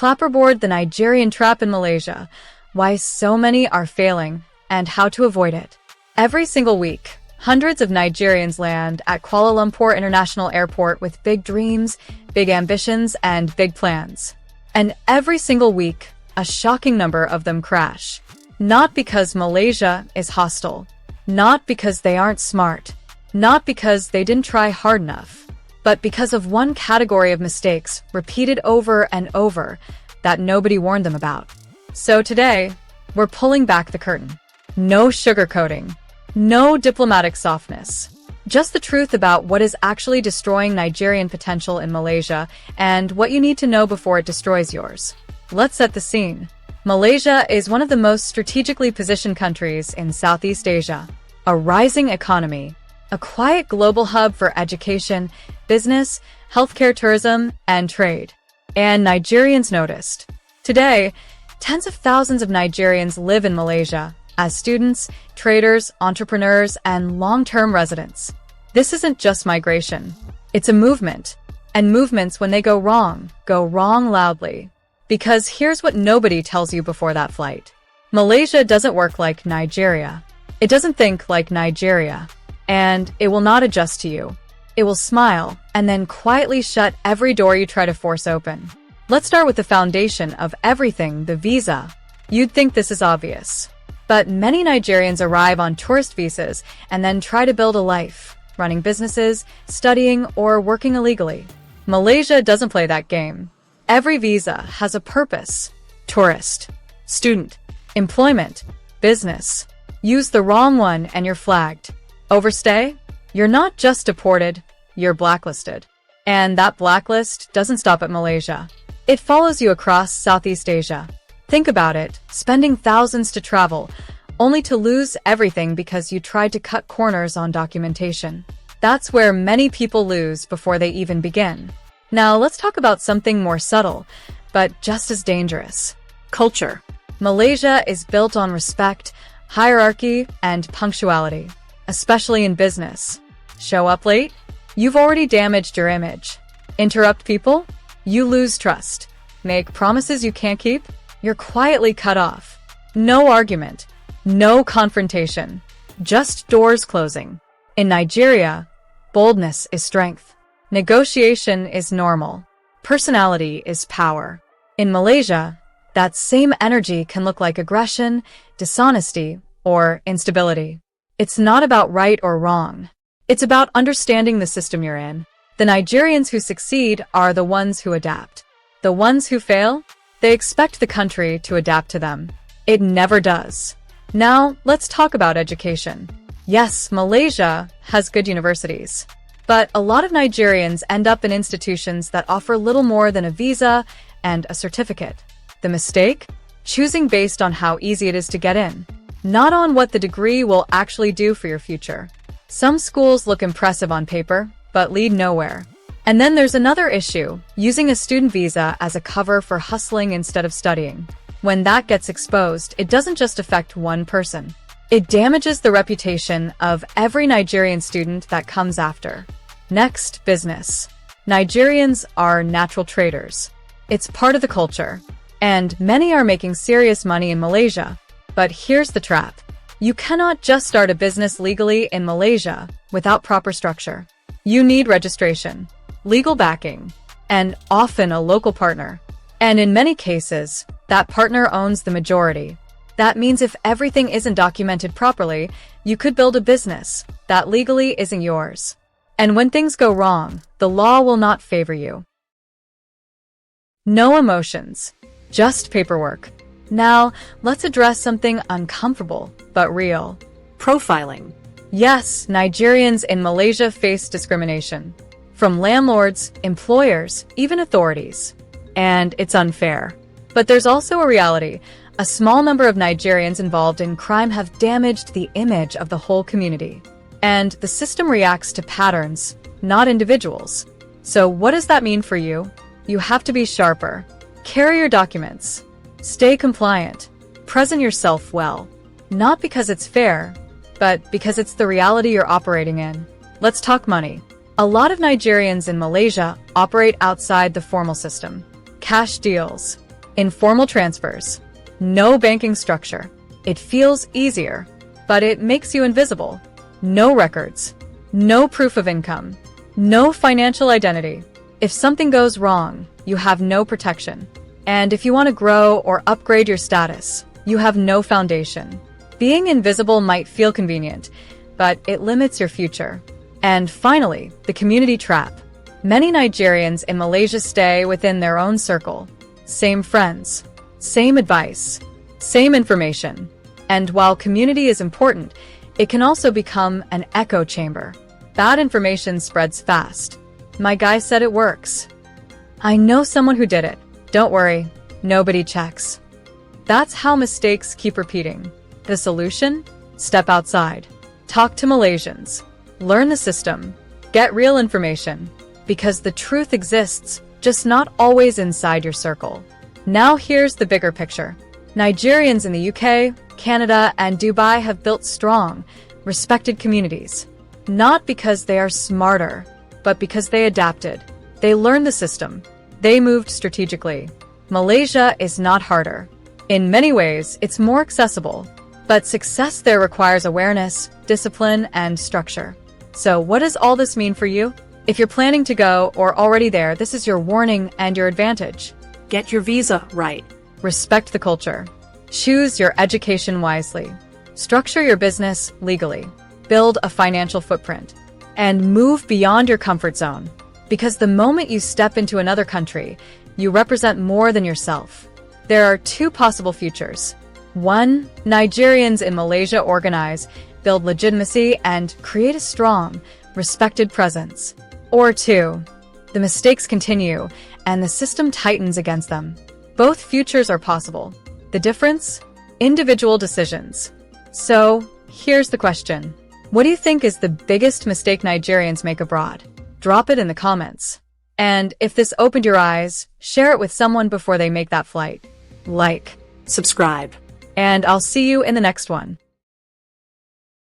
clapperboard, the Nigerian trap in Malaysia, why so many are failing, and how to avoid it. Every single week, hundreds of Nigerians land at Kuala Lumpur International Airport with big dreams, big ambitions, and big plans. And every single week, a shocking number of them crash. Not because Malaysia is hostile, not because they aren't smart, not because they didn't try hard enough, but because of one category of mistakes repeated over and over that nobody warned them about. So today, we're pulling back the curtain. No sugarcoating, no diplomatic softness, just the truth about what is actually destroying Nigerian potential in Malaysia and what you need to know before it destroys yours. Let's set the scene. Malaysia is one of the most strategically positioned countries in Southeast Asia. A rising economy, a quiet global hub for education, business, healthcare, tourism, and trade. And Nigerians noticed. Today, tens of thousands of Nigerians live in Malaysia as students, traders, entrepreneurs, and long-term residents. This isn't just migration. It's a movement. And movements, when they go wrong loudly. Because here's what nobody tells you before that flight. Malaysia doesn't work like Nigeria. It doesn't think like Nigeria. And it will not adjust to you. It will smile and then quietly shut every door you try to force open. Let's start with the foundation of everything, the visa. You'd think this is obvious. But many Nigerians arrive on tourist visas and then try to build a life, running businesses, studying, or working illegally. Malaysia doesn't play that game. Every visa has a purpose. Tourist, student, employment, business. Use the wrong one and you're flagged. Overstay? You're not just deported, you're blacklisted. And that blacklist doesn't stop at Malaysia. It follows you across Southeast Asia. Think about it, spending thousands to travel, only to lose everything because you tried to cut corners on documentation. That's where many people lose before they even begin. Now let's talk about something more subtle, but just as dangerous. Culture. Malaysia is built on respect, hierarchy, and punctuality, especially in business. Show up late? You've already damaged your image. Interrupt people? You lose trust. Make promises you can't keep? You're quietly cut off. No argument. No confrontation. Just doors closing. In Nigeria, boldness is strength. Negotiation is normal. Personality is power. In Malaysia, that same energy can look like aggression, dishonesty, or instability. It's not about right or wrong. It's about understanding the system you're in. The Nigerians who succeed are the ones who adapt. The ones who fail, they expect the country to adapt to them. It never does. Now, let's talk about education. Yes, Malaysia has good universities. But a lot of Nigerians end up in institutions that offer little more than a visa and a certificate. The mistake? Choosing based on how easy it is to get in, not on what the degree will actually do for your future. Some schools look impressive on paper, but lead nowhere. And then there's another issue, using a student visa as a cover for hustling instead of studying. When that gets exposed, it doesn't just affect one person. It damages the reputation of every Nigerian student that comes after. Next, business. Nigerians are natural traders. It's part of the culture. And many are making serious money in Malaysia. But here's the trap. You cannot just start a business legally in Malaysia without proper structure. You need registration, legal backing, and often a local partner. And in many cases, that partner owns the majority. That means if everything isn't documented properly, you could build a business that legally isn't yours. And when things go wrong, the law will not favor you. No emotions, just paperwork. Now, let's address something uncomfortable, but real. Profiling. Yes, Nigerians in Malaysia face discrimination. From landlords, employers, even authorities. And it's unfair. But there's also a reality. A small number of Nigerians involved in crime have damaged the image of the whole community. And the system reacts to patterns, not individuals. So what does that mean for you? You have to be sharper. Carry your documents. Stay compliant. Present yourself well. Not because it's fair, but because it's the reality you're operating in. Let's talk money. A lot of Nigerians in Malaysia operate outside the formal system. Cash deals, Informal transfers. No banking structure. It feels easier, but it makes you invisible. No records. No proof of income. No financial identity. If something goes wrong, you have no protection. And if you want to grow or upgrade your status, you have no foundation. Being invisible might feel convenient, but it limits your future. And finally, the community trap. Many Nigerians in Malaysia stay within their own circle. Same friends, same advice, same information. And while community is important, it can also become an echo chamber. Bad information spreads fast. My guy said it works. I know someone who did it. Don't worry, nobody checks. That's how mistakes keep repeating. The solution? Step outside. Talk to Malaysians. Learn the system. Get real information. Because the truth exists, just not always inside your circle. Now here's the bigger picture. Nigerians in the UK, Canada, and Dubai have built strong, respected communities. Not because they are smarter, but because they adapted. They learned the system. They moved strategically. Malaysia is not harder. In many ways, it's more accessible. But success there requires awareness, discipline, and structure. So what does all this mean for you? If you're planning to go or already there, this is your warning and your advantage. Get your visa right. Respect the culture. Choose your education wisely. Structure your business legally. Build a financial footprint. And move beyond your comfort zone. Because the moment you step into another country, you represent more than yourself. There are two possible futures. 1. Nigerians in Malaysia organize, build legitimacy, and create a strong, respected presence. Or 2. The mistakes continue, and the system tightens against them. Both futures are possible. The difference? Individual decisions. So, here's the question. What do you think is the biggest mistake Nigerians make abroad? Drop it in the comments. And if this opened your eyes, share it with someone before they make that flight. Like, subscribe. And I'll see you in the next one.